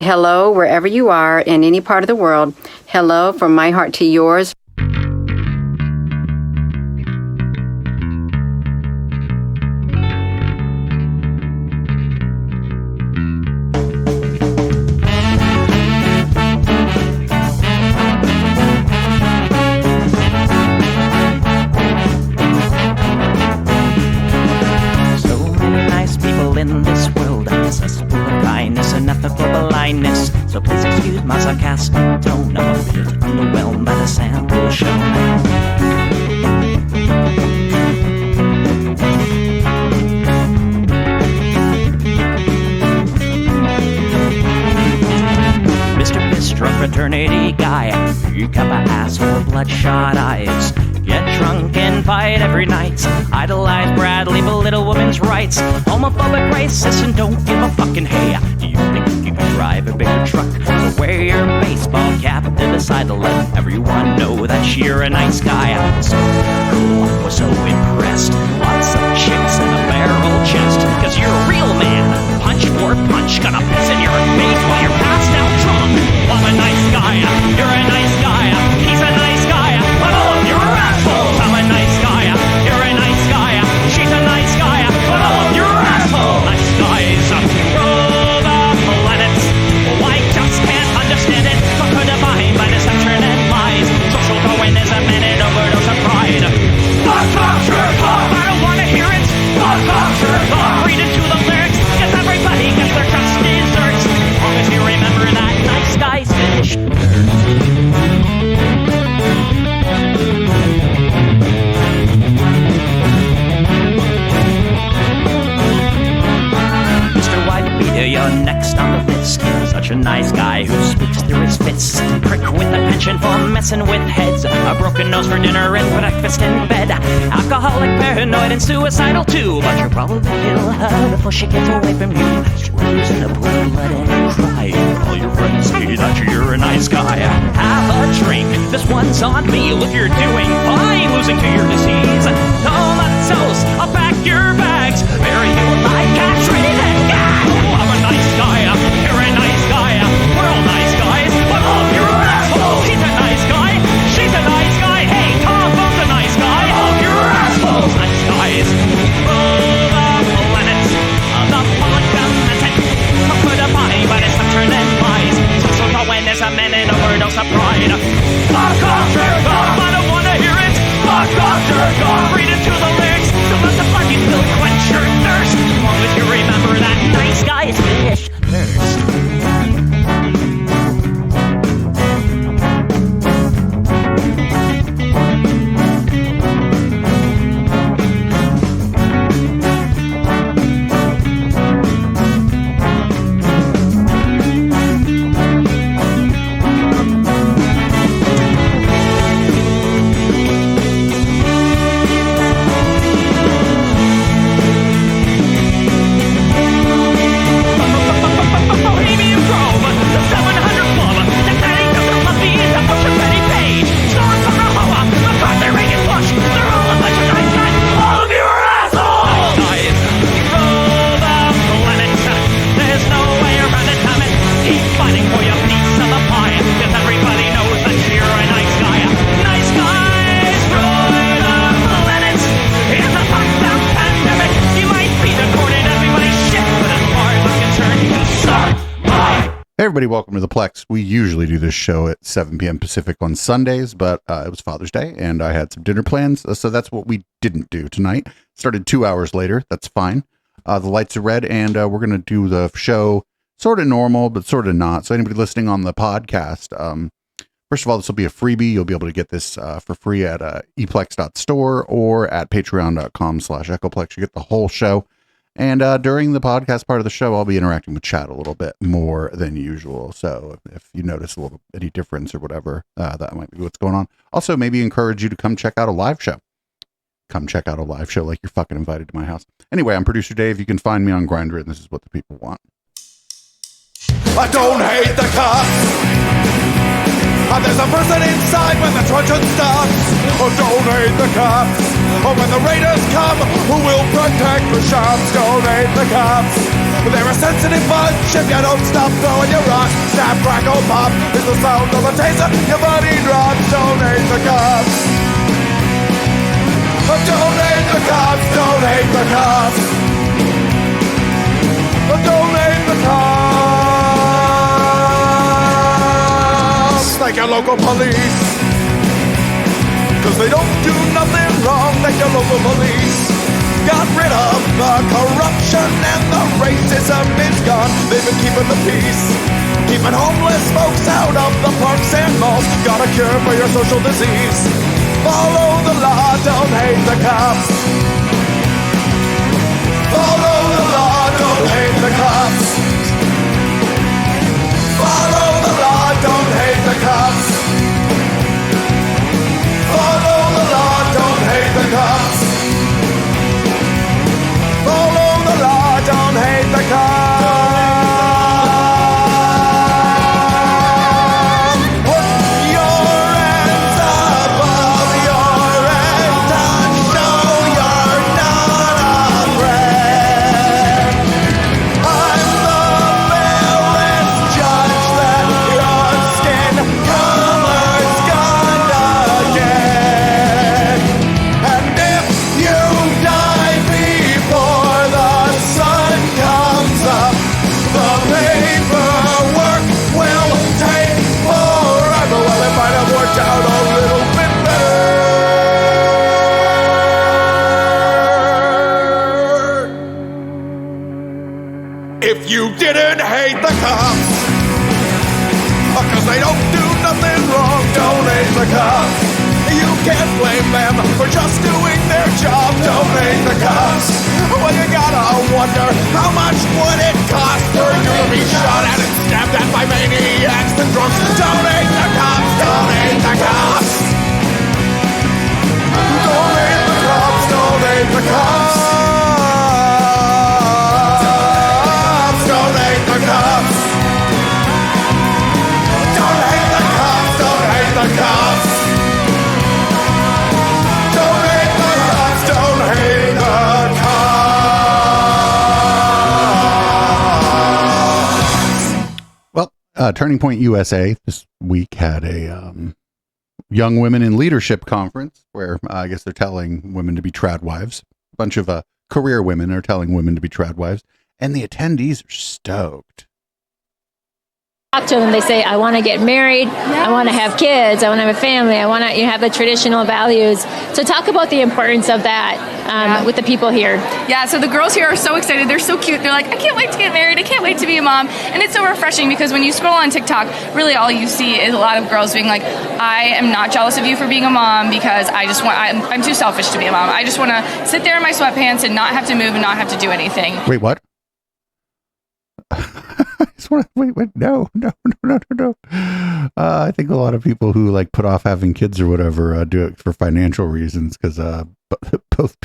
hello wherever you are in any part of the world. Hello from my heart to yours. So please excuse my sarcastic tone. I'm a bit underwhelmed by the sample shown. Mr. Bistro fraternity guy, you cup of ass with bloodshot eyes. Get drunk and fight every night. Idolize Bradley, belittle women's rights. Homophobic, racist, and don't give a fucking hey. Do you think you can drive a bigger truck? So wear your baseball cap to decide to let everyone know that you're a nice guy. So cool, was so impressed. Lots of chicks in a barrel chest. Cause you're a real man. Punch for punch, gonna piss in your face while you're passed out drunk. I'm a nice guy, you're a nice guy. He's a nice guy, but all of you are assholes. I'm a nice guy, you're a nice guy. She's a nice guy, but all of you are assholes. Nice guys rule the planets. I just can't understand it. Conquer divine by deception and lies. Social Darwinism and an overdose of pride. Fuck off, jerk off. I don't wanna hear it. Fuck off, jerk off. Read into the lyrics. Guess everybody gets their just desserts. As long as you remember that nice guys finish. You're next on the list. Such a nice guy who speaks through his fists. Prick with a penchant for messing with heads. A broken nose for dinner and breakfast in bed. Alcoholic, paranoid, and suicidal too. But you'll probably kill her before she gets away from you. Screws in a pool, letting cry. All your friends see that you're a nice guy. Have a drink, this one's on me. Look, you're doing fine, losing to your disease. Comatose, I'll pack your bags. Bury you like cats ready to go. I'm a nice guy, you're a nice guy. We're all nice guys, but all of you are assholes. He's a nice guy, she's a nice guy. Hey, Tom Bo's a nice guy. All of you are assholes. Nice guys rule the planet. The podcast put a body by deception and lies. Social Darwinism and an overdose of pride. Fuck off, jerk off. I don't wanna hear it. Fuck off, jerk off. Read into the lyrics. Don't let the fucking pill quench your thirst. As long as you remember that nice guys finish first. Everybody, welcome to the Plex. We usually do this show at 7 p.m. Pacific on Sundays, but it was Father's Day, and I had some dinner plans, so that's what we didn't do tonight. Started 2 hours later. That's fine. The lights are red, and we're going to do the show sort of normal, but sort of not. So anybody listening on the podcast, first of all, this will be a freebie. You'll be able to get this for free at eplex.store or at patreon.com/echoplex. You get the whole show. And during the podcast part of the show, I'll be interacting with chat a little bit more than usual. So if you notice any difference or whatever, that might be what's going on. Also, maybe encourage you to come check out a live show. Come check out a live show like you're fucking invited to my house. Anyway, I'm Producer Dave. You can find me on Grindr, and this is what the people want. I don't hate the cops. There's a person inside when the truncheon stops. Oh, don't hate the cops. Oh, when the raiders come, who will protect the shops? Donate the cops. They're a sensitive bunch if you don't stop throwing your rocks. Snap, crackle, pop is the sound of a taser. Your money drops. Donate the cops. Donate the cops. Donate the cops. Donate the cops. Thank your local police, 'cause they don't do nothing wrong. Thank your local police. Got rid of the corruption and the racism is gone. They've been keeping the peace, keeping homeless folks out of the parks and malls. Got a cure for your social disease. Follow the law, don't hate the cops. Follow the law, don't hate the cops. Follow the law, don't hate the cops. Follow the law, don't hate the cops. Follow the law, don't hate the cops. Put your hands above your head and show you're not afraid. I'm the village judge that your skin color's gonna get. And if you die before the sun comes up, the paperwork will take forever. Well, it might have worked out a little bit better if you didn't hate the cops. 'Cause they don't do nothing wrong. Donate the cops. You can't blame them for just doing their job. Donate the cops. Well, you gotta wonder, how much would it cost for you to be shot at and stabbed at by maniacs and drunks? Donate the cops. Donate the cops. Donate the cops. Donate the cops. Donate the cops. Don't hate the cops, don't hate the cops. Don't hate the cops, don't hate the cops. Well, Turning Point USA this week had a young women in leadership conference where I guess they're telling women to be trad wives. A bunch of career women are telling women to be trad wives, and the attendees are stoked. Talk to them, they say, I want to get married, I want to have kids, I want to have a family, I want to have the traditional values. So talk about the importance of that with the people here. Yeah, so the girls here are so excited. They're so cute. They're like, I can't wait to get married. I can't wait to be a mom. And it's so refreshing because when you scroll on TikTok, really all you see is a lot of girls being like, I am not jealous of you for being a mom because I'm too selfish to be a mom. I just want to sit there in my sweatpants and not have to move and not have to do anything. Wait, what? Wait, no. I think a lot of people who like put off having kids or whatever do it for financial reasons because both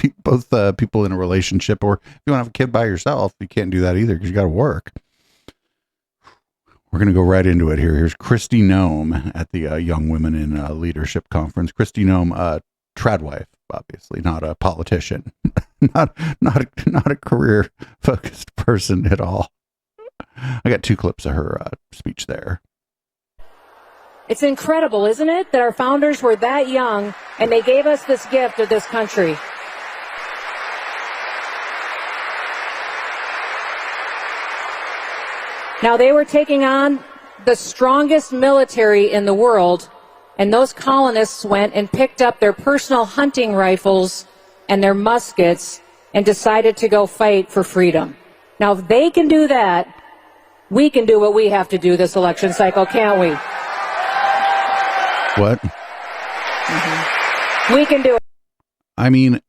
people in a relationship, or if you want to have a kid by yourself, you can't do that either because you got to work. We're going to go right into it here. Here's Christy Nome at the Young Women in Leadership Conference. Christy Nome, trad wife, obviously, not a politician, not a career focused person at all. I got two clips of her speech there. It's incredible, isn't it, that our founders were that young and they gave us this gift of this country. Now, they were taking on the strongest military in the world, and those colonists went and picked up their personal hunting rifles and their muskets and decided to go fight for freedom. Now, if they can do that, we can do what we have to do this election cycle, can't we? What? Mm-hmm. We can do it. I mean,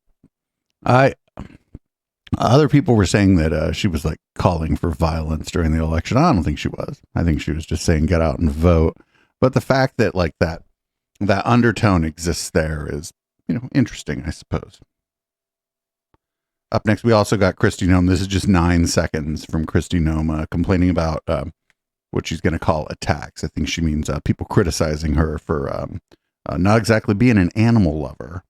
other people were saying that she was like calling for violence during the election. I don't think she was. I think she was just saying get out and vote. But the fact that like that undertone exists there is, interesting, I suppose. Up next, we also got Christy Nome. This is just 9 seconds from Christy Nome complaining about what she's going to call attacks. I think she means people criticizing her for not exactly being an animal lover.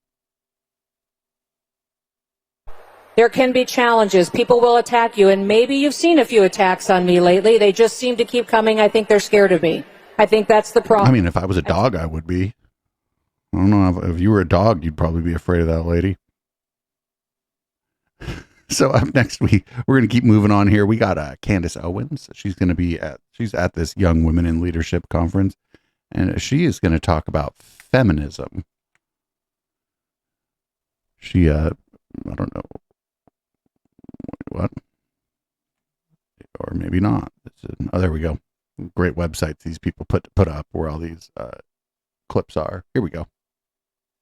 There can be challenges. People will attack you, and maybe you've seen a few attacks on me lately. They just seem to keep coming. I think they're scared of me. I think that's the problem. I mean, if I was a dog, I would be. I don't know. If you were a dog, you'd probably be afraid of that lady. So up next, we're going to keep moving on here. We got Candace Owens. She's at this Young Women in Leadership conference, and she is going to talk about feminism. She, I don't know what, or maybe not. Oh, there we go. Great websites these people put up where all these clips are. Here we go.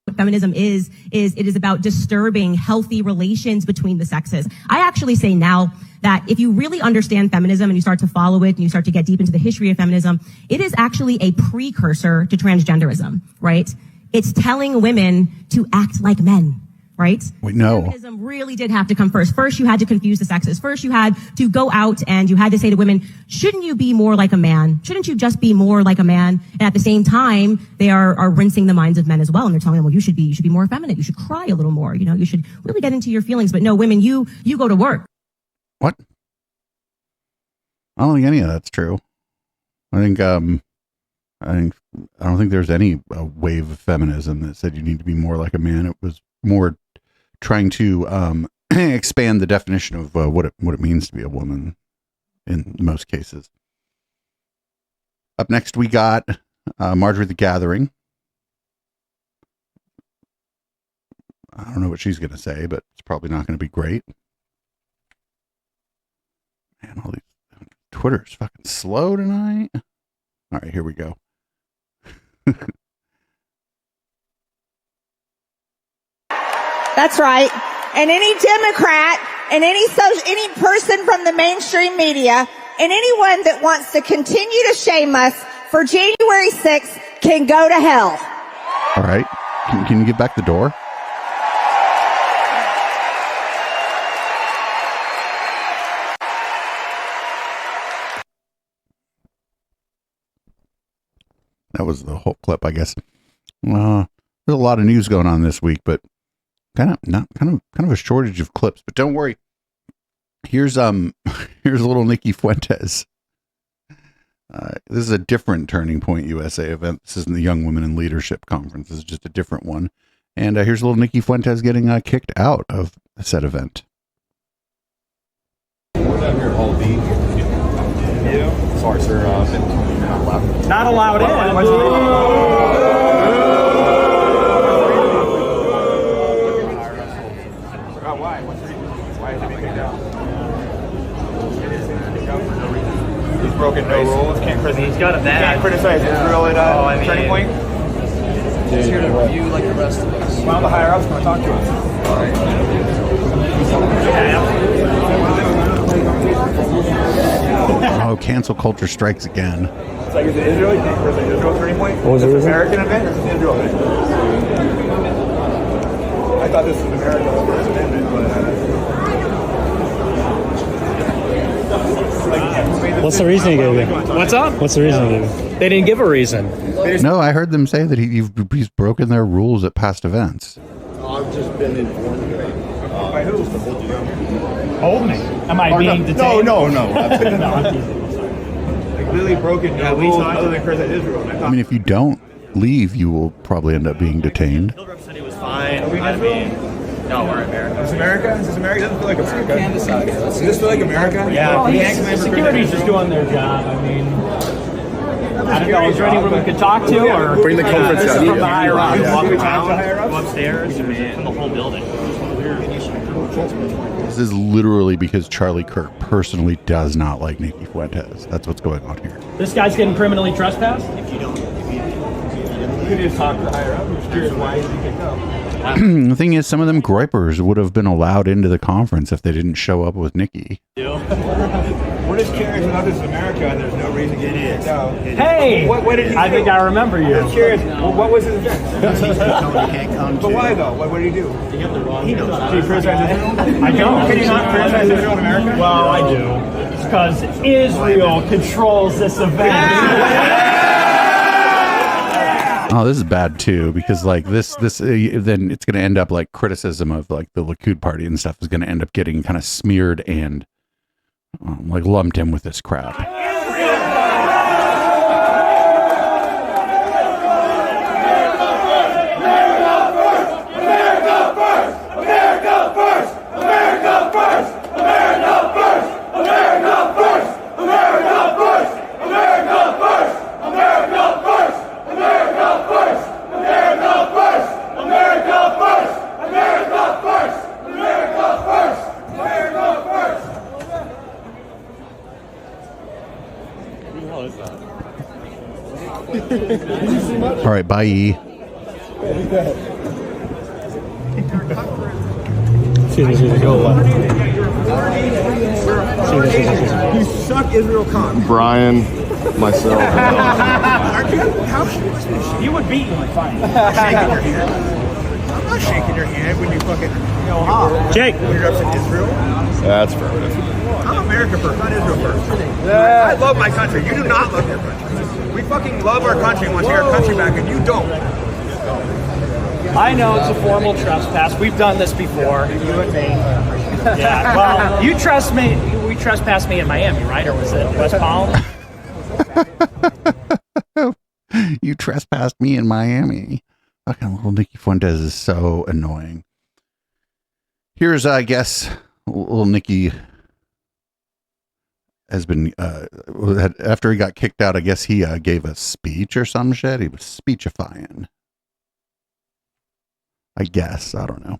What feminism is it is about disturbing healthy relations between the sexes. I actually say now that if you really understand feminism and you start to follow it and you start to get deep into the history of feminism, it is actually a precursor to transgenderism, right? It's telling women to act like men, right? We know. Feminism really did have to come first. First, you had to confuse the sexes. First, you had to go out and you had to say to women, shouldn't you be more like a man? Shouldn't you just be more like a man? And at the same time, they are rinsing the minds of men as well. And they're telling them, well, you should be more effeminate. You should cry a little more. You know, you should really get into your feelings. But no, women, you go to work. What? I don't think any of that's true. I don't think there's any wave of feminism that said you need to be more like a man. It was more trying to expand the definition of what it means to be a woman in most cases. Up next, we got Marjorie the Gathering. I don't know what she's going to say, but it's probably not going to be great. Man, all these Twitter's fucking slow tonight. All right, here we go. That's right. And any Democrat and any person from the mainstream media and anyone that wants to continue to shame us for January 6th can go to hell. All right. Can you get back the door? That was the whole clip, I guess. There's a lot of news going on this week, but kind of a shortage of clips. But don't worry. Here's little Nikki Fuentes. This is a different Turning Point USA event. This isn't the Young Women in Leadership Conference. This is just a different one. And here's little Nikki Fuentes getting kicked out of the said event. We're down here at Hall B. Yeah. Sorry, sir. Not allowed in. Why? What's the reason? Why is it being kicked out? He's broken no rules. Can't criticize. He's got a badge. Can't criticize Israel at Turning Point. He's here to review like the rest of us. Well, the higher ups going to talk to us. All right. Oh, cancel culture strikes again. It's like, is it Israel? You think it's Israel Turning Point? What was it? American event or is it Israel event? I thought this was American event, but what's the reason you gave me? What's up? What's the reason you gave me? They didn't give a reason. No, I heard them say that he's broken their rules at past events. I've just been informed. By who? Hold me. Am I being detained? No. Like clearly broken rules other than criticize Israel. I mean, if you don't leave, you will probably end up being detained. Hillbrook said he was fine. I mean, no, we're in America. Is this America? Is this America? It doesn't feel like America. Does this feel like America? Yeah. The security's just doing their job. I mean, I don't know. Is there anyone we could talk to? Or bring the conference this is from the higher ups. Walk around, go upstairs, and from the whole building. This is literally because Charlie Kirk personally does not like Nikki Fuentes. That's what's going on here. This guy's getting criminally trespassed? You could just talk to the higher up. I'm just curious why he's kicked out. The thing is, some of them groypers would have been allowed into the conference if they didn't show up with Nikki. We're just curious about this America, and there's no reason to get kicked out. Hey! What did he do? I think I remember you. I'm curious. Well, what was his event? But why though? What did he do? He knows. Did he criticize Israel? I don't. Can you not criticize Israel in America? Well, I do. Because Israel controls this event. Oh, this is bad too, because like this then it's going to end up like criticism of like the Likud party and stuff is going to end up getting kind of smeared and like lumped in with this crap. All right, bye. See, this is go left. You suck, Israel Khan. Brian, myself. You would beat me, fine. Shaking your hand. I'm not shaking your hand when you fucking Jake. When you're upset Israel. That's affirmative. I'm America first, not Israel first. I love my country. You do not love your country. We fucking love our country and want to take our country back, and you don't. I know it's a formal trespass. We've done this before, you and me. Yeah, well, you trespassed me in Miami, right? Or was it West Palm? You trespassed me in Miami. Fucking little Nikki Fuentes is so annoying. Here's, I guess, little Nikki has been, after he got kicked out, I guess he gave a speech or some shit. He was speechifying. I guess. I don't know.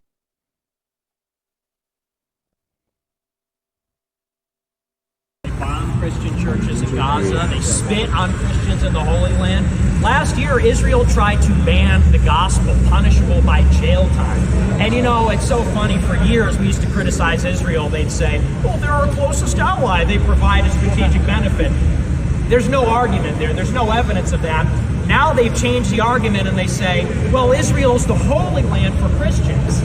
They bomb Christian churches in Gaza. They spit on Christians in the Holy Land. Last year, Israel tried to ban the gospel, punishable by jail time. And you know, it's so funny. For years, we used to criticize Israel. They'd say, well, they're our closest ally. They provide a strategic benefit. There's no argument there. There's no evidence of that. Now they've changed the argument and they say, well, Israel's the holy land for Christians.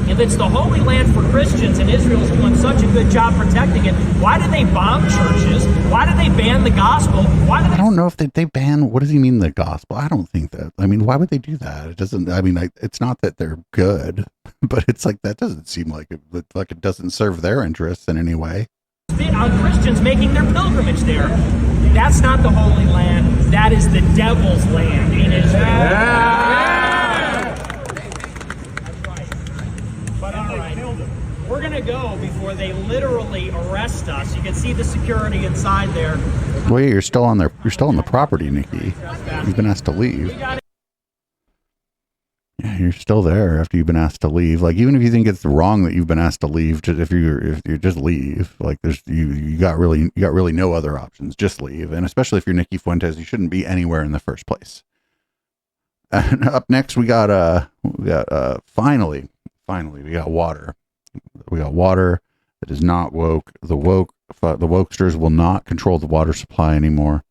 If it's the holy land for Christians and Israel's doing such a good job protecting it, why do they bomb churches? Why do they ban the gospel? I don't know if they ban, what does he mean the gospel? I don't think that. I mean, why would they do that? It doesn't, I mean, it's not that they're good, but it's like, that doesn't seem like it doesn't serve their interests in any way. Spit on Christians making their pilgrimage there. That's not the Holy Land. That is the devil's land in Israel. That's right. But all right, we're going to go before they literally arrest us. You can see the security inside there. Well, yeah, you're still on the property, Nikki. You've been asked to leave. Yeah, you're still there after you've been asked to leave. Like, even if you think it's wrong that you've been asked to leave, if you just leave, like you got really no other options. Just leave. And especially if you're Nikki Fuentes, you shouldn't be anywhere in the first place. And up next we got finally we got water. We got water that is not woke. The wokesters will not control the water supply anymore.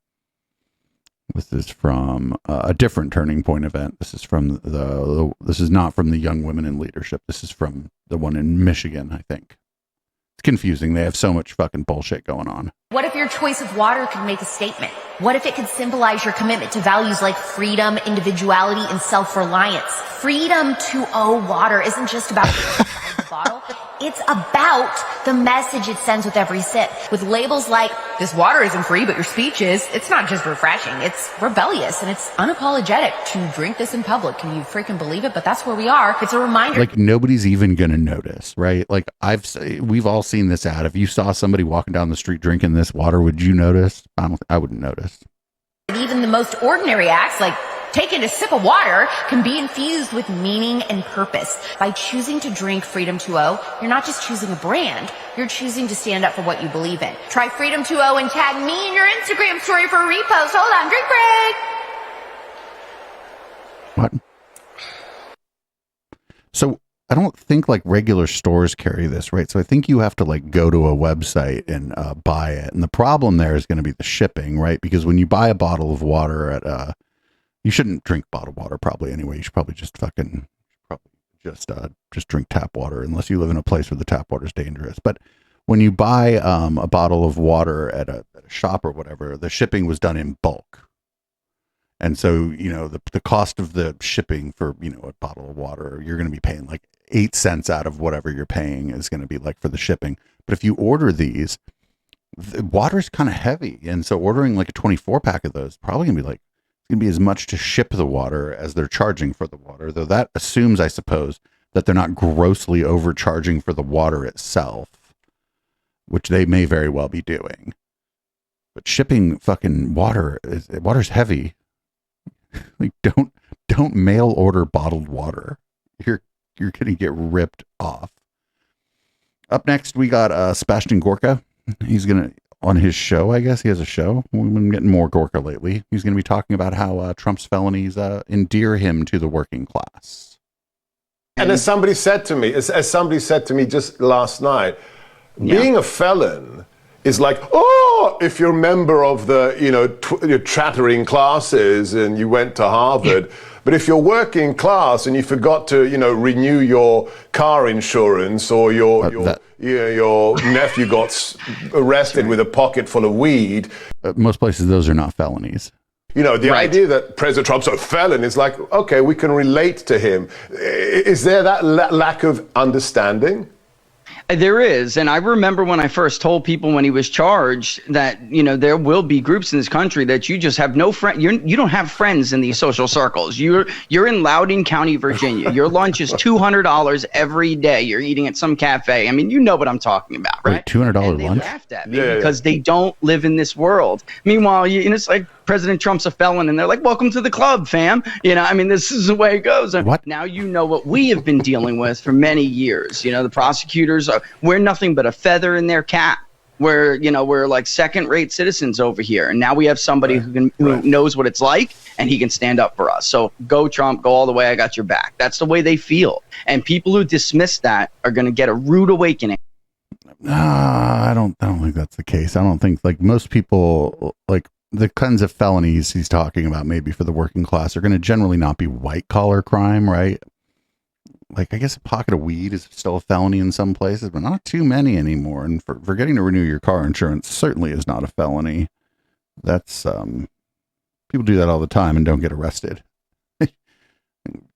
This is from a different Turning Point event. This is this is not from the Young Women in Leadership. This is from the one in Michigan, I think. It's confusing. They have so much fucking bullshit going on. What if your choice of water could make a statement? What if it could symbolize your commitment to values like freedom, individuality, and self-reliance? Freedom to owe water isn't just about the bottle. It's about the message it sends with every sip. With labels like, this water isn't free, but your speech is. It's not just refreshing. It's rebellious and it's unapologetic to drink this in public. Can you freaking believe it? But that's where we are. It's a reminder. Like, nobody's even going to notice, right? Like, we've all seen this ad. If you saw somebody walking down the street drinking this water, would you notice? I wouldn't notice. And even the most ordinary acts, like taking a sip of water, can be infused with meaning and purpose. By choosing to drink Freedom 2.0, you're not just choosing a brand, you're choosing to stand up for what you believe in. Try Freedom 2.0 and tag me in your Instagram story for a repost. Hold on, drink break. What? So I don't think like regular stores carry this, right? So I think you have to like go to a website and buy it. And the problem there is going to be the shipping, right? Because when you buy a bottle of water at you shouldn't drink bottled water probably anyway. You should probably just drink tap water unless you live in a place where the tap water is dangerous. But when you buy a bottle of water at a shop or whatever, the shipping was done in bulk. And so, the cost of the shipping for, a bottle of water, you're going to be paying like 8 cents out of whatever you're paying is going to be like for the shipping. But if you order these, the water's kind of heavy. And so ordering like a 24 pack of those probably going to be like, it's going to be as much to ship the water as they're charging for the water. Though that assumes, I suppose, that they're not grossly overcharging for the water itself, which they may very well be doing. But shipping fucking water's heavy. Like don't mail order bottled water. You're gonna get ripped off. Up next, we got Sebastian Gorka. He's gonna, on his show, I guess he has a show. We've been getting more Gorka lately. He's gonna be talking about how Trump's felonies endear him to the working class. And as somebody said to me just last night, being a felon is like, if you're a member of the, your chattering classes and you went to Harvard, but if you're working class and you forgot to, renew your car insurance, or your nephew got arrested with a pocket full of weed. Most places, those are not felonies. The idea that President Trump's a felon is like, okay, we can relate to him. Is there that lack of understanding? There is. And I remember when I first told people when he was charged that, there will be groups in this country that you just have no friend. You don't have friends in these social circles. You're in Loudoun County, Virginia. Your lunch is $200 every day. You're eating at some cafe. I mean, you know what I'm talking about, right? Wait, $200 and they lunch? laughed at me because they don't live in this world. Meanwhile, it's like President Trump's a felon, and they're like, welcome to the club, fam. This is the way it goes. What? Now you know what we have been dealing with for many years. The prosecutors we're nothing but a feather in their cap. We're like second-rate citizens over here, and now we have somebody who knows what it's like, and he can stand up for us. So go Trump, go all the way. I got your back. That's the way they feel, and people who dismiss that are going to get a rude awakening. I don't think that's the case. I don't think, like, most people, like, the kinds of felonies he's talking about maybe for the working class are going to generally not be white collar crime, right? Like, I guess a pocket of weed is still a felony in some places, but not too many anymore. And forgetting to renew your car insurance certainly is not a felony. That's, people do that all the time and don't get arrested.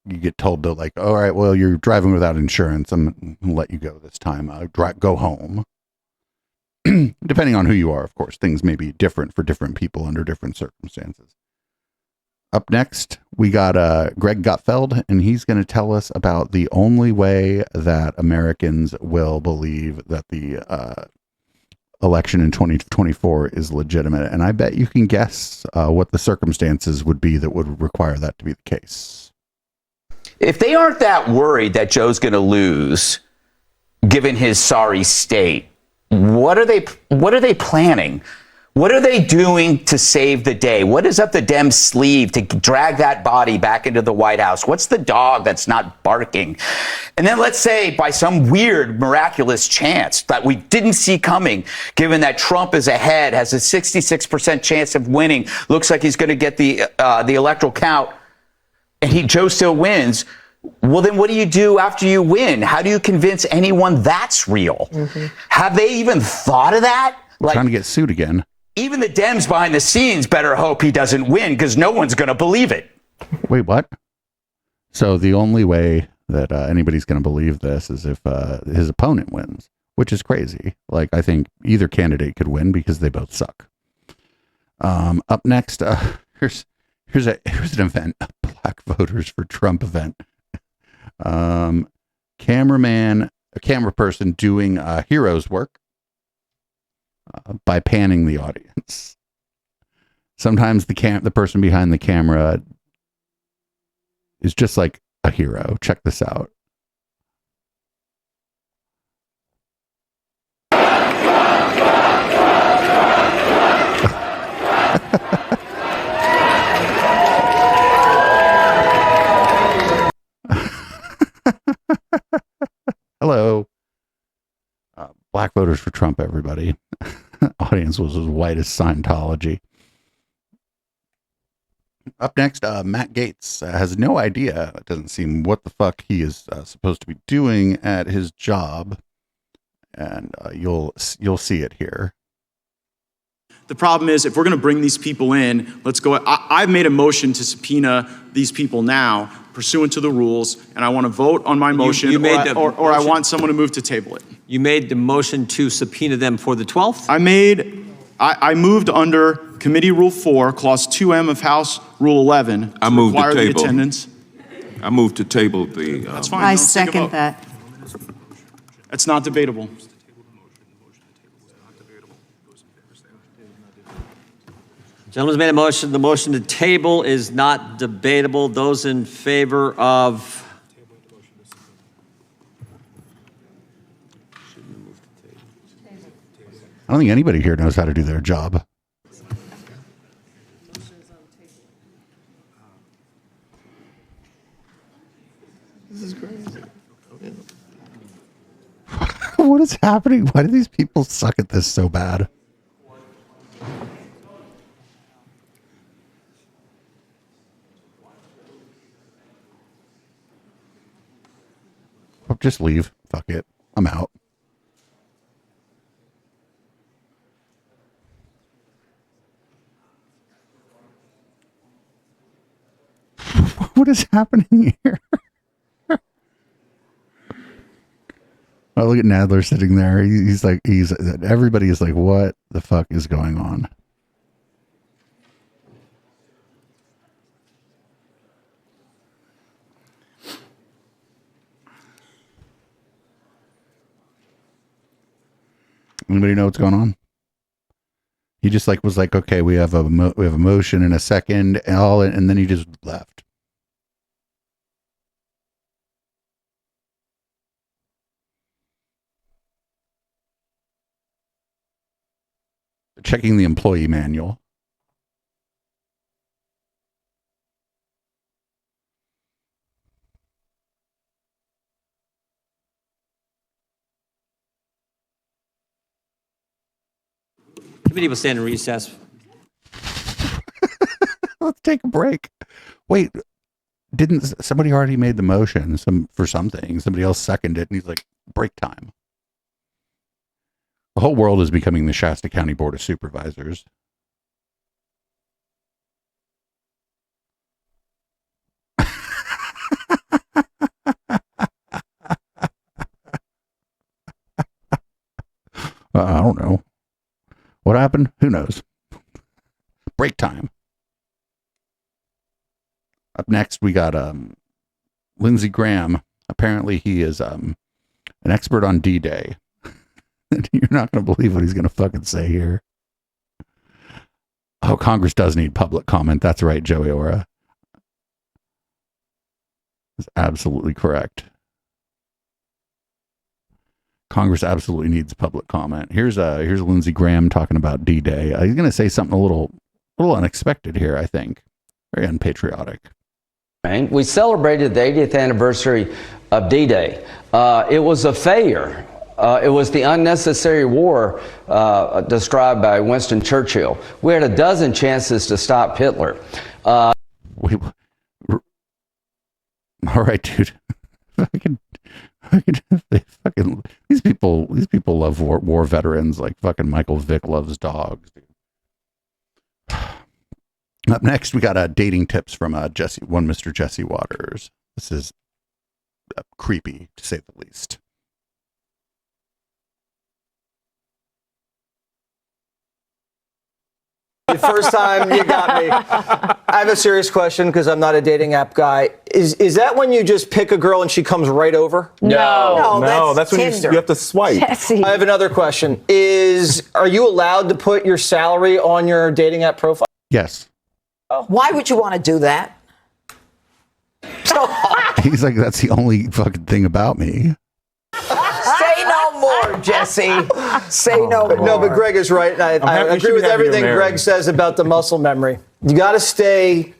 You get told to, like, all right, well, you're driving without insurance. I'm going to let you go this time. Go home. Depending on who you are, of course, things may be different for different people under different circumstances. Up next, we got Greg Gutfeld, and he's going to tell us about the only way that Americans will believe that the election in 2024 is legitimate. And I bet you can guess what the circumstances would be that would require that to be the case. If they aren't that worried that Joe's going to lose, given his sorry state, what are they planning? What are they doing to save the day? What is up the Dems' sleeve to drag that body back into the White House? What's the dog that's not barking? And then let's say by some weird, miraculous chance that we didn't see coming, given that Trump is ahead, has a 66% chance of winning, looks like he's going to get the electoral count, and Joe still wins. Well, then what do you do after you win? How do you convince anyone that's real? Mm-hmm. Have they even thought of that? Like, trying to get sued again. Even the Dems behind the scenes better hope he doesn't win, because no one's going to believe it. Wait, what? So the only way that anybody's going to believe this is if his opponent wins, which is crazy. Like, I think either candidate could win because they both suck. Up next, here's an event, a Black Voters for Trump event. A camera person doing hero's work by panning the audience. Sometimes the person behind the camera is just like a hero. Check this out. Hello. Black Voters for Trump, everybody. Audience was as white as Scientology. Up next, Matt Gaetz has no idea, it doesn't seem, what the fuck he is supposed to be doing at his job. And you'll see it here. The problem is, if we're going to bring these people in, let's go. I've made a motion to subpoena these people now, pursuant to the rules, and I want to vote on my motion, or I want someone to move to table it. You made the motion to subpoena them for the 12th? I moved under Committee Rule 4, Clause 2M of House Rule 11. I moved to require the table. attendance. I moved to table the. That's fine. I Let's take a second vote. that. It's not debatable. Gentleman's made a motion. The motion to table is not debatable. Those in favor of... I don't think anybody here knows how to do their job. This is crazy. What is happening? Why do these people suck at this so bad? Just leave. Fuck it. I'm out. What is happening here? Oh, look at Nadler sitting there. Everybody is like, what the fuck is going on? Anybody know what's going on? He just was like, okay, we have a motion in a second, and then he just left. Checking the employee manual. Committee will stand in recess. Let's take a break. Wait, didn't somebody already made the motion for something? Somebody else seconded it, and he's like, break time. The whole world is becoming the Shasta County Board of Supervisors. I don't know. What happened? Who knows? Break time. Up next, we got Lindsey Graham. Apparently, he is an expert on D-Day. You're not going to believe what he's going to fucking say here. Oh, Congress does need public comment. That's right, Joey Ora. That's absolutely correct. Congress absolutely needs public comment. Here's Lindsey Graham talking about D-Day. He's going to say something a little unexpected here, I think. Very unpatriotic. We celebrated the 80th anniversary of D-Day. It was a failure. It was the unnecessary war described by Winston Churchill. We had a dozen chances to stop Hitler. All right, dude. These people love war veterans like fucking Michael Vick loves dogs, dude. Up next, we got dating tips from Mr. Jesse Waters. This is creepy, to say the least. The first time you got me. I have a serious question because I'm not a dating app guy. Is that when you just pick a girl and she comes right over? No, that's when Tinder. you have to swipe. Jesse. I have another question. Are you allowed to put your salary on your dating app profile? Yes. Why would you want to do that? He's like, that's the only fucking thing about me. Say no more, Jesse. Say no more. No, but Greg is right. I agree with everything Greg says about the muscle memory. You got to stay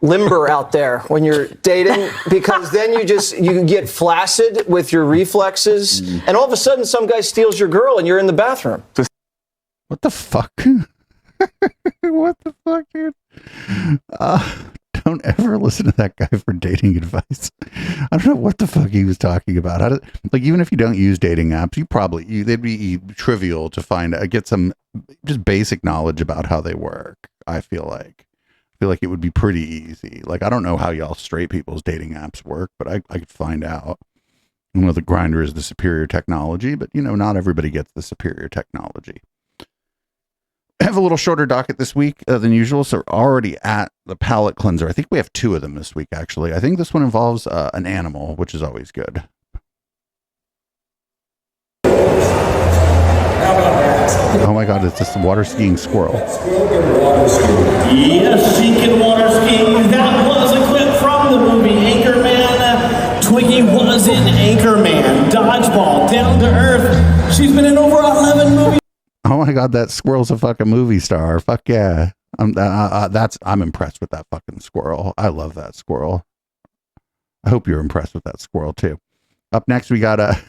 limber out there when you're dating because then you can get flaccid with your reflexes, and all of a sudden some guy steals your girl and you're in the bathroom. What the fuck? What the fuck, dude? Don't ever listen to that guy for dating advice. I don't know what the fuck he was talking about. Even if you don't use dating apps, they'd be trivial to get some just basic knowledge about how they work. I feel like it would be pretty easy. Like, I don't know how y'all straight people's dating apps work, but I could find out. I know the Grindr is the superior technology, but not everybody gets the superior technology. I have a little shorter docket this week than usual, so we're already at the palate cleanser. I think we have 2 of them this week, actually. I think this one involves an animal, which is always good. Oh my God, it's just a water skiing squirrel. Yes, she can water ski. That was a clip from the movie Anchorman. Twiggy was in Anchorman. Dodgeball, Down to Earth. She's been in over 11 movies. Oh my God, that squirrel's a fucking movie star. Fuck yeah. I'm impressed with that fucking squirrel. I love that squirrel. I hope you're impressed with that squirrel too. Up next, we gotta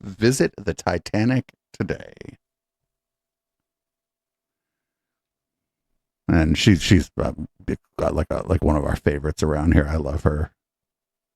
visit the Titanic today. And she's like one of our favorites around here. I love her.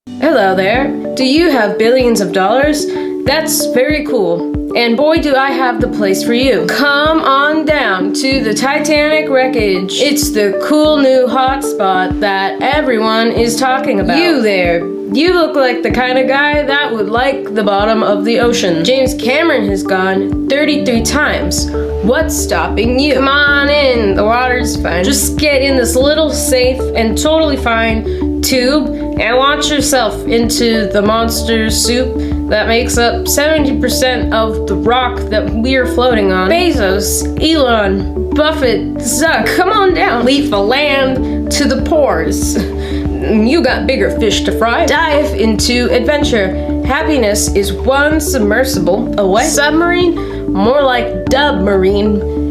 Hello there. Do you have billions of dollars? That's very cool. And boy, do I have the place for you. Come on down to the Titanic wreckage. It's the cool new hotspot that everyone is talking about. You there. You look like the kind of guy that would like the bottom of the ocean. James Cameron has gone 33 times. What's stopping you? Come on in, the water's fine. Just get in this little safe and totally fine tube and launch yourself into the monster soup that makes up 70% of the rock that we're floating on. Bezos, Elon, Buffett, Zuck, come on down. Leave the land to the pores. You got bigger fish to fry. Dive into adventure. Happiness is one submersible away. Submarine? More like dubmarine.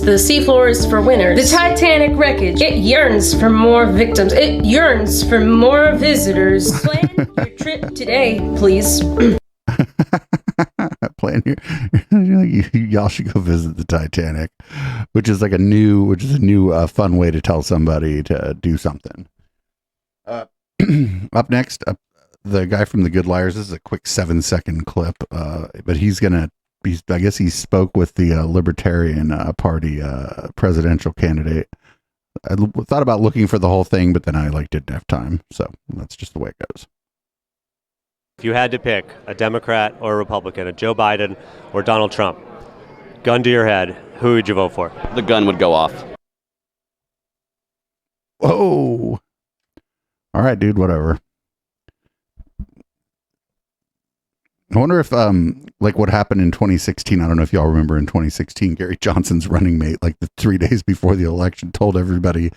The seafloor is for winners. The Titanic wreckage. It yearns for more victims. It yearns for more visitors. Plan your trip today, please. Plan y'all should go visit the Titanic, which is a new fun way to tell somebody to do something. Up next, the guy from The Good Liars. This is a quick 7-second clip, but I guess he spoke with the Libertarian Party presidential candidate. I thought about looking for the whole thing, but then I didn't have time. So that's just the way it goes. If you had to pick a Democrat or a Republican, a Joe Biden or Donald Trump, gun to your head, who would you vote for? The gun would go off. Whoa. All right, dude, whatever. I wonder if, what happened in 2016, I don't know if y'all remember in 2016, Gary Johnson's running mate, the 3 days before the election, told everybody,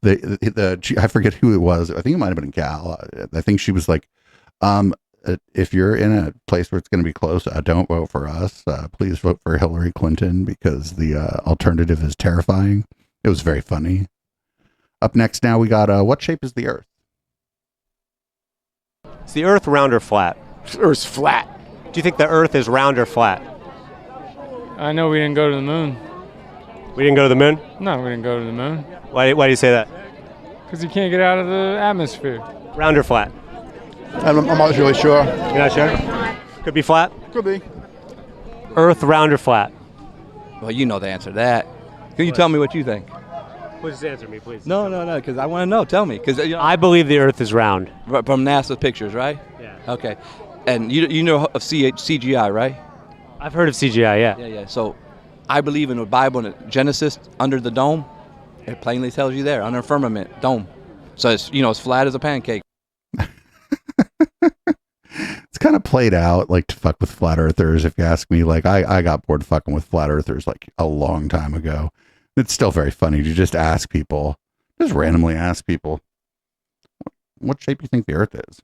I forget who it was, I think it might have been Gal, I think she was like, if you're in a place where it's going to be close, don't vote for us, please vote for Hillary Clinton, because the alternative is terrifying. It was very funny. Up next now, we got, what shape is the Earth? Is the Earth round or flat? Earth's flat. Do you think the Earth is round or flat? I know we didn't go to the moon. We didn't go to the moon? No, we didn't go to the moon. Why do you say that? Because you can't get out of the atmosphere. Round or flat? I'm not really sure. You're not sure? Could be flat? Could be. Earth round or flat? Well, you know the answer to that. Can you tell me what you think? Please answer me, please. No, because I want to know. Tell me. I believe the Earth is round. From NASA's pictures, right? Yeah. Okay. And you know of CGI, right? I've heard of CGI, yeah. Yeah. So I believe in the Bible and Genesis, under the dome, it plainly tells you there, under a firmament, dome. So it's, as flat as a pancake. It's kind of played out to fuck with flat earthers, if you ask me. I got bored fucking with flat earthers a long time ago. It's still very funny to just randomly ask people, what shape do you think the Earth is?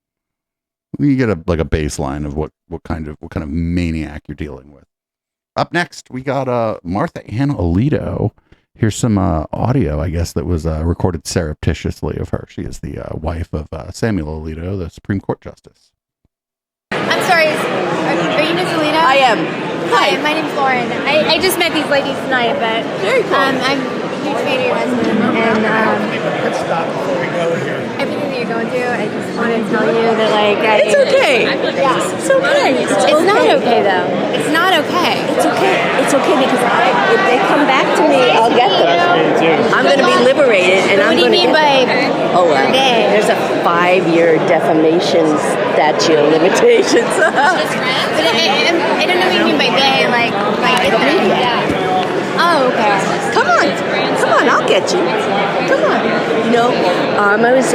You get a baseline of what kind of maniac you're dealing with. Up next, we got Martha Ann Alito. Here's some audio, I guess, that was recorded surreptitiously of her. She is the wife of Samuel Alito, the Supreme Court Justice. I'm sorry, are you Ms. Alito? I am. Hi, my name's Lauren. I just met these ladies tonight, but very cool. I'm a huge fan of your husband, and Let's stop before we go here. everything that you're going through, I just want to tell you that, It's okay. okay. It's okay. It's not okay though. It's not okay. It's okay. It's okay because if they come back to me, I'll get them. I'm going to be liberated, and I'm going to. What do you mean by they? There's a 5-year defamation statute of limitations. But I don't know what you mean by they. Like them. Yeah. Oh, okay. Come on, I'll get you. Come on. You know, I was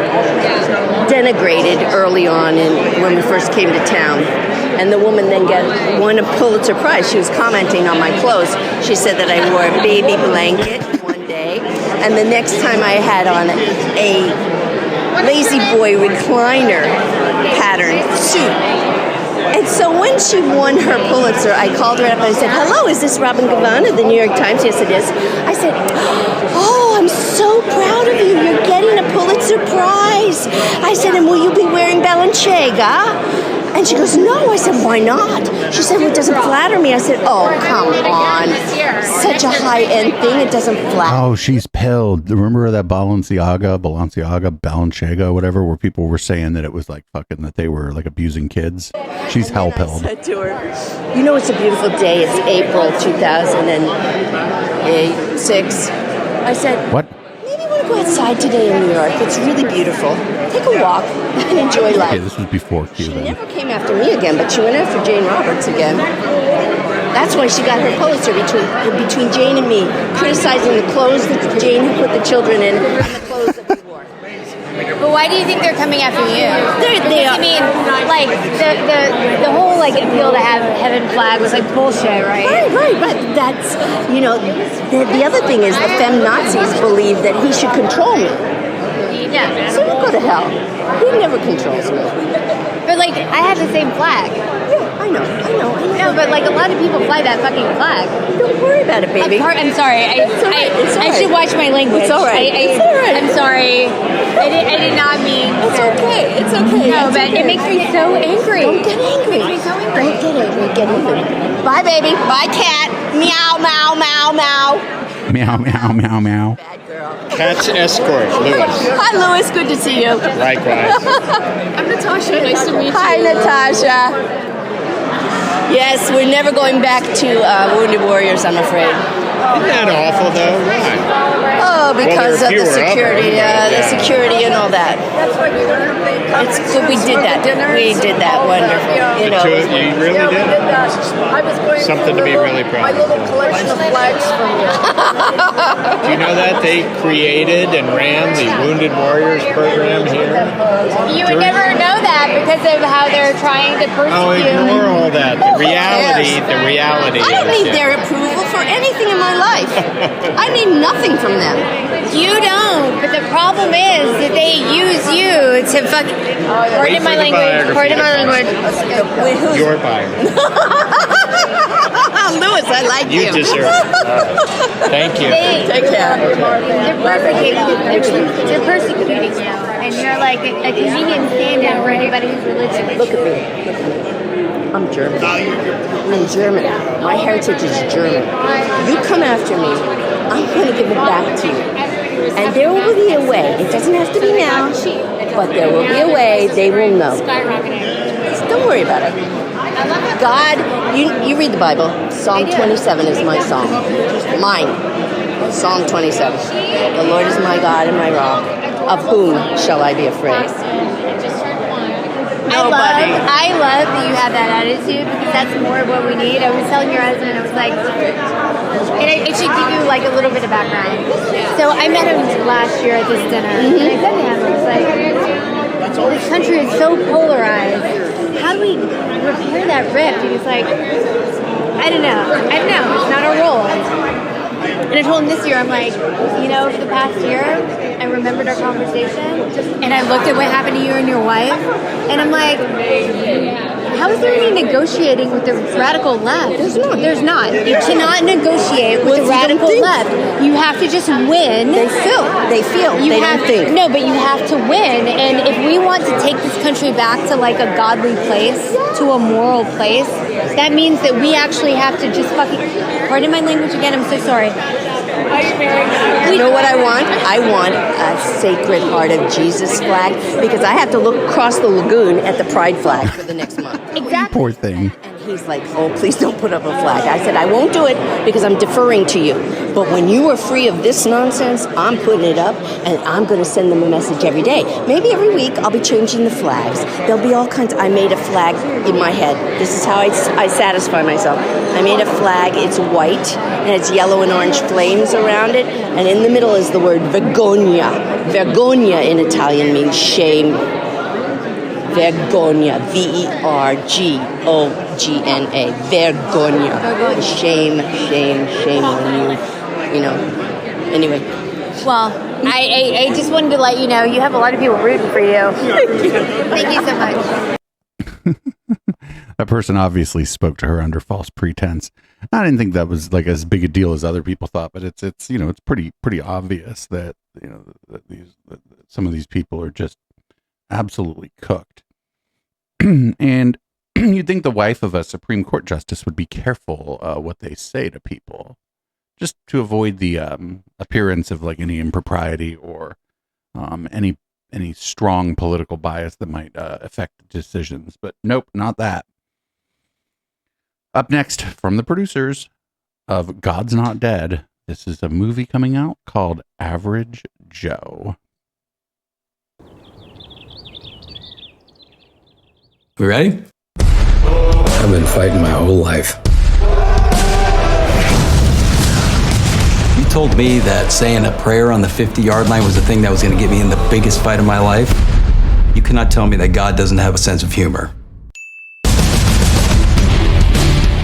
denigrated early on when we first came to town. And the woman then won a Pulitzer Prize. She was commenting on my clothes. She said that I wore a baby blanket one day. And the next time I had on a Lazy Boy recliner pattern suit. And so when she won her Pulitzer, I called her up and I said, hello, is this Robin Gavin of the New York Times? Yes, it is. I said, oh, I'm so proud of you. You're getting a Pulitzer Prize. I said, and will you be wearing Balenciaga? And she goes, no. I said, why not? She said, well, it doesn't flatter me. I said, oh, come on. Such a high-end thing. It doesn't flatter. Oh, she's pilled. Remember that Balenciaga, whatever, where people were saying that it was like fucking, that they were like abusing kids? She's hell-pilled. I said to her, you know, it's a beautiful day. It's April 2006. I said, what? Maybe you want to go outside today in New York. It's really beautiful. Take a walk and enjoy life. Okay, this was before Q then. She never came after me again, but she went after Jane Roberts again. That's why she got her Pulitzer between Jane and me, criticizing the clothes that Jane had put the children in and the clothes that we wore. But why do you think they're coming after you? They are. I mean, like the whole like appeal to have heaven flag was like bullshit, right? Right. But that's, you know, the other thing is the fem-Nazis believe that he should control me. Yeah. So you go to hell. He never controls me. But like, I have the same flag. Yeah, I know. No, but like a lot of people fly that fucking flag. Don't worry about it, baby. I'm sorry. It's all right. I should watch my language. It's all right. It's all right. I'm sorry. I did not mean. It's okay. It's okay. No, but it makes me so angry. Don't get angry. It makes me so angry. Don't get angry. Get even. Bye, baby. Bye, cat. Meow, meow, meow, meow. Meow, meow, meow, meow. Cat's escort, Lewis. Hi, Lewis. Good to see you. Likewise. I'm Natasha. Nice to meet you. Hi, Natasha. Yes, we're never going back to Wounded Warriors, I'm afraid. Isn't that awful, though? Why? Oh, because of the security, the security and all that. It's good we did that. We did that. Wonderful. You know. You really did? Something to be really proud of. My little collection of flags from you. Do you know that they created and ran the Wounded Warriors program here? You would never know that because of how they're trying to persecute. Oh, ignore all that. The reality I don't need their approval for anything in my life. I need nothing from them. You don't, but the problem is that they use you to fuck. Pardon my language. Your biography. Lewis, I like you. You deserve it. Thank you. Take care. They're persecuting you, and you're like a convenient stand-in for anybody who's religious. Look at me. I'm German. I'm German. My heritage is German. You come after me, I'm going to give it back to you. And there will be a way. It doesn't have to be now, but there will be a way. They will know. Just don't worry about it. God, you read the Bible. Psalm 27 is my song. Mine. Psalm 27. The Lord is my God and my rock. Of whom shall I be afraid? I love that you have that attitude because that's more of what we need. I was telling your husband, I was like, and it should give you like a little bit of background. So I met him last year at this dinner, and I said to him, I was like, this country is so polarized. How do we repair that rift? And he's like, I don't know. It's not our role. And I told him this year, I'm like, you know, for the past year, I remembered our conversation, and I looked at what happened to you and your wife, and I'm like, How is there any negotiating with the radical left? There's not. You cannot negotiate with the radical left. You have to just win. They feel. You They have don't think. No, but you have to win. And if we want to take this country back to like a godly place, to a moral place, that means that we actually have to just fucking. Pardon my language again. I'm so sorry. You know what I want? I want a Sacred Heart of Jesus flag because I have to look across the lagoon at the Pride flag for the next month. Exactly. Poor thing. He's like, oh, please don't put up a flag. I said, I won't do it because I'm deferring to you. But when you are free of this nonsense, I'm putting it up and I'm going to send them a message every day. Maybe every week I'll be changing the flags. There'll be all kinds. I made a flag in my head. This is how I satisfy myself. I made a flag. It's white and it's yellow and orange flames around it. And in the middle is the word vergogna. Vergogna in Italian means shame. Vergogna, Vergogna, Vergogna. Shame on you, Anyway. Well, I just wanted to let you know you have a lot of people rooting for you. Thank you so much. That person obviously spoke to her under false pretense. I didn't think that was like as big a deal as other people thought, but it's it's pretty obvious that that some of these people are just absolutely cooked. And you'd think the wife of a Supreme Court justice would be careful what they say to people, just to avoid the appearance of like any impropriety or any strong political bias that might affect decisions. But nope, not that. Up next, from the producers of God's Not Dead, this is a movie coming out called Average Joe. We ready? I've been fighting my whole life. You told me that saying a prayer on the 50-yard line was the thing that was going to get me in the biggest fight of my life. You cannot tell me that God doesn't have a sense of humor.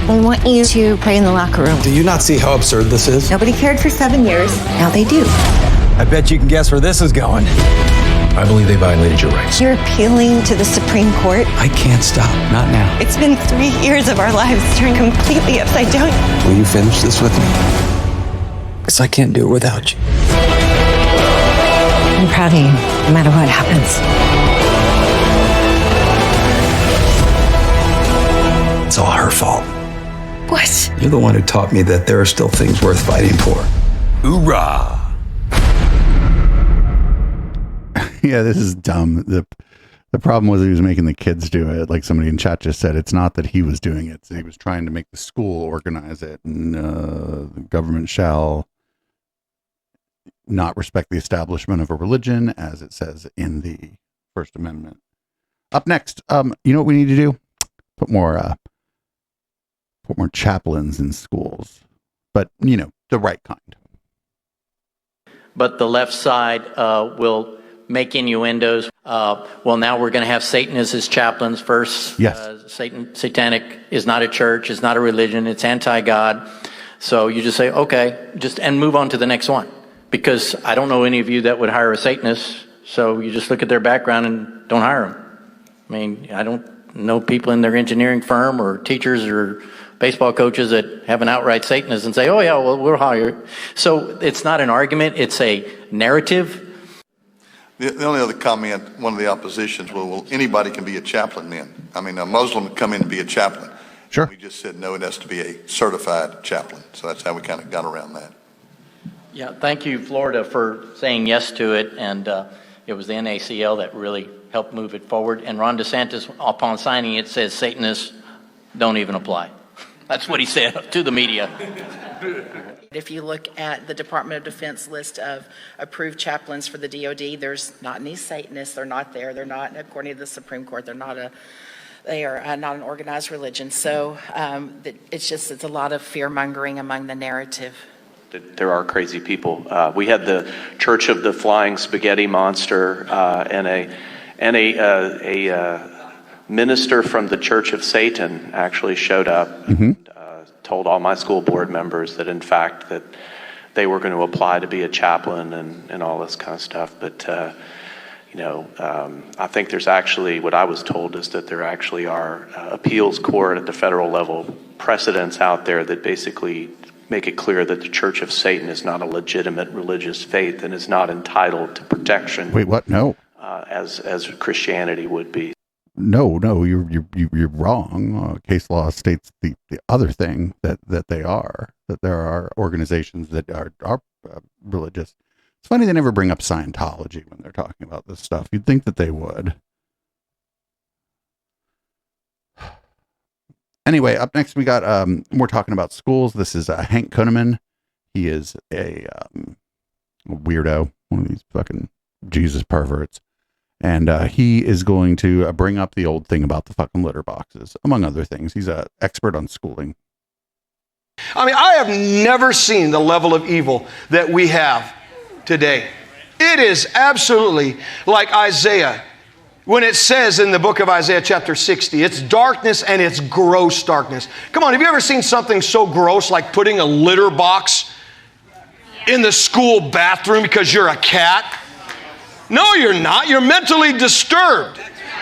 We want you to pray in the locker room. Do you not see how absurd this is? Nobody cared for 7 years. Now they do. I bet you can guess where this is going. I believe they violated your rights. You're appealing to the Supreme Court. I can't stop. Not now. It's been 3 years of our lives turned completely upside down. Will you finish this with me? Because I can't do it without you. I'm proud of you, no matter what happens. It's all her fault. What? You're the one who taught me that there are still things worth fighting for. Hoorah! Yeah, this is dumb. The problem was he was making the kids do it. Like somebody in chat just said, it's not that he was doing it. So he was trying to make the school organize it, and the government shall not respect the establishment of a religion, as it says in the First Amendment. Up next, you know what we need to do? Put more chaplains in schools, but the right kind. But the left side will make innuendos. Well, now we're going to have Satanists as chaplains first. Yes. Satanic is not a church, it's not a religion, it's anti-God. So you just say, okay, and move on to the next one. Because I don't know any of you that would hire a Satanist, so you just look at their background and don't hire them. I mean, I don't know people in their engineering firm or teachers or baseball coaches that have an outright Satanist and say, oh yeah, well, we'll hire you. So it's not an argument, it's a narrative. The only other comment, one of the oppositions, well, anybody can be a chaplain then. I mean, a Muslim can come in and be a chaplain. Sure. We just said, no, it has to be a certified chaplain. So that's how we kind of got around that. Yeah, thank you, Florida, for saying yes to it. And it was the NACL that really helped move it forward. And Ron DeSantis, upon signing it, says Satanists don't even apply. That's what he said to the media. If you look at the Department of Defense list of approved chaplains for the DoD, there's not any Satanists. They're not there. They're not, according to the Supreme Court, they are not an organized religion. So it's a lot of fear mongering among the narrative. There are crazy people. We had the Church of the Flying Spaghetti Monster and a minister from the Church of Satan actually showed up and told all my school board members that in fact that they were going to apply to be a chaplain and all this kind of stuff. But I think there's actually, what I was told is that there actually are appeals court at the federal level precedents out there that basically make it clear that the Church of Satan is not a legitimate religious faith and is not entitled to protection. Wait, what? No. As Christianity would be. No, you're wrong. Case law states the other thing that there are organizations that are religious. It's funny they never bring up Scientology when they're talking about this stuff. You'd think that they would. Anyway, up next we got we're talking about schools. This is Hank Kunneman. He is a weirdo, one of these fucking Jesus perverts. And he is going to bring up the old thing about the fucking litter boxes, among other things. He's an expert on schooling. I mean, I have never seen the level of evil that we have today. It is absolutely like Isaiah, when it says in the book of Isaiah chapter 60, it's darkness and it's gross darkness. Come on, have you ever seen something so gross like putting a litter box in the school bathroom because you're a cat? No, you're not. You're mentally disturbed.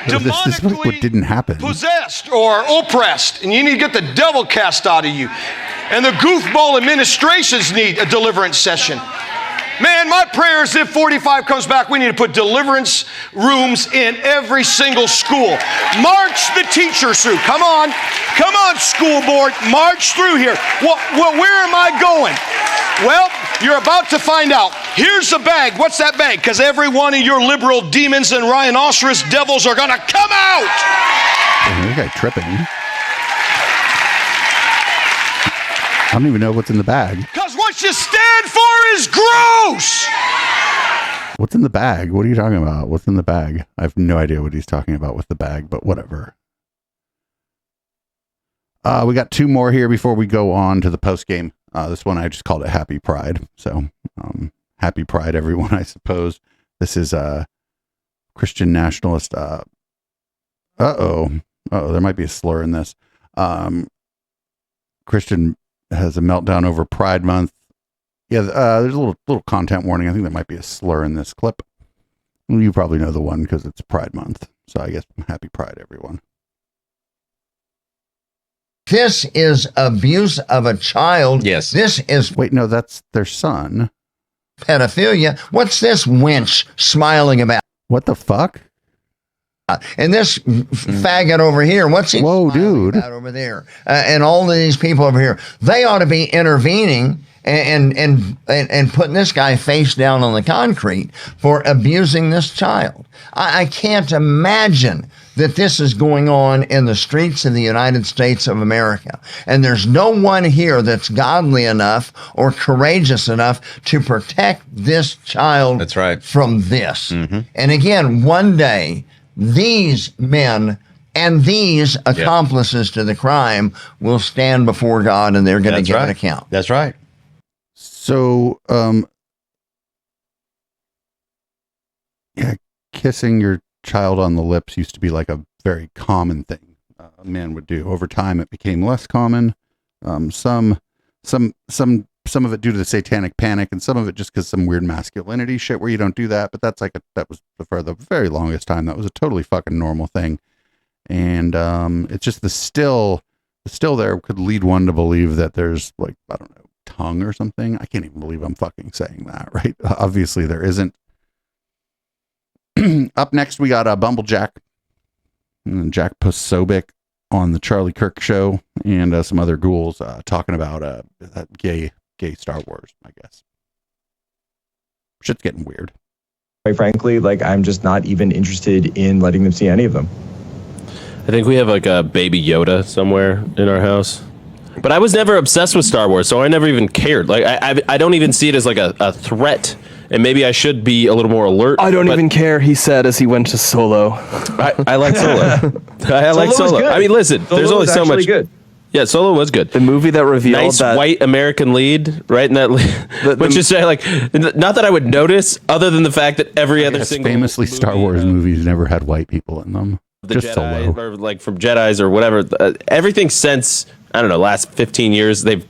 This is what didn't happen. Possessed or oppressed, and you need to get the devil cast out of you. And the goofball administrations need a deliverance session. Man, my prayer is if 45 comes back, we need to put deliverance rooms in every single school. March the teachers through. Come on, school board, march through here. Well, where am I going? Well, you're about to find out. Here's the bag. What's that bag? Because every one of your liberal demons and rhinoceros devils are going to come out. Oh, this guy tripping. I don't even know what's in the bag. Because what you stand for is gross. What's in the bag? What are you talking about? What's in the bag? I have no idea what he's talking about with the bag, but whatever. We got two more here before we go on to the post game. This one I just called it Happy Pride. So Happy Pride, everyone, I suppose. This is a Christian nationalist. There might be a slur in this. Christian has a meltdown over Pride Month. Yeah, there's a little content warning. I think there might be a slur in this clip. You probably know the one because it's Pride Month. So I guess Happy Pride, everyone. This is abuse of a child. Yes. This is... Wait, no, that's their son. Pedophilia. What's this wench smiling about? What the fuck? And this faggot over here, what's he smiling about over there? And all of these people over here, they ought to be intervening and putting this guy face down on the concrete for abusing this child. I can't imagine that this is going on in the streets of the United States of America. And there's no one here that's godly enough or courageous enough to protect this child from this. Mm-hmm. And again, one day, these men and these accomplices to the crime will stand before God and they're going to give an account. That's right. So, kissing your child on the lips used to be like a very common thing a man would do. Over time, it became less common. Some of it due to the satanic panic, and some of it just because some weird masculinity shit where you don't do that. But that's that was for the very longest time. That was a totally fucking normal thing. And it's just the still there could lead one to believe that there's like, I don't know, tongue or something. I can't even believe I'm fucking saying that, right? Obviously there isn't. Up next, we got BumbleJack and Jack Posobiec on the Charlie Kirk show, and some other ghouls talking about that gay Star Wars, I guess. Shit's getting weird. Quite frankly, like, I'm just not even interested in letting them see any of them. I think we have like a baby Yoda somewhere in our house. But I was never obsessed with Star Wars, so I never even cared. Like, I don't even see it as like a threat. And maybe I should be a little more alert. I don't even care, he said as he went to Solo. I like Solo. I like Solo. I mean, listen, there's only so much. Good. Yeah, Solo was good. The movie that revealed nice that white American lead, right? In that lead, which is like, not that I would notice, other than the fact that every other single famously Star Wars movies never had white people in them. The just Jedi, Solo. or like from Jedis or whatever. Everything since, I don't know, last 15 years, they've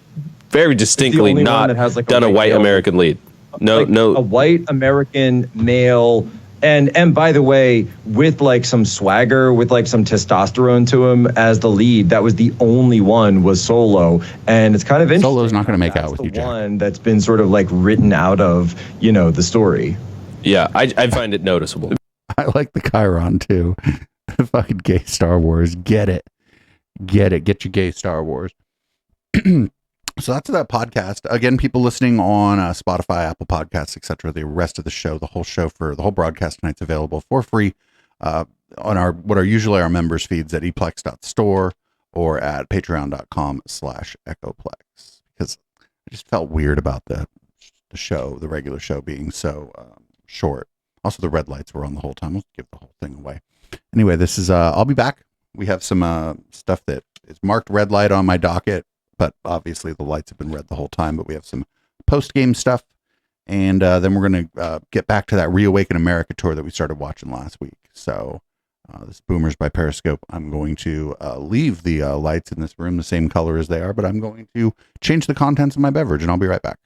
very distinctly not done a white American lead. No. A white American male And by the way, with like some swagger, with like some testosterone to him as the lead, that was the only one was Solo. And it's kind of interesting. Solo's not going to make out with you, Jack. One that's been sort of like written out of, the story. Yeah, I find it noticeable. I like the Chiron too. Fucking gay Star Wars. Get it. Get your gay Star Wars. So that's that podcast. Again, people listening on Spotify, Apple Podcasts, etc. The rest of the show, the whole show for the whole broadcast tonight's available for free on what are usually our members feeds at eplex.store or at patreon.com/echoplex, because I just felt weird about the show, the regular show being so short. Also, the red lights were on the whole time. Let's give the whole thing away. Anyway, this is I'll be back. We have some stuff that is marked red light on my docket, but obviously the lights have been red the whole time. But we have some post-game stuff, and then we're going to get back to that Reawaken America tour that we started watching last week. So this Boomers by Periscope, I'm going to leave the lights in this room the same color as they are, but I'm going to change the contents of my beverage, and I'll be right back.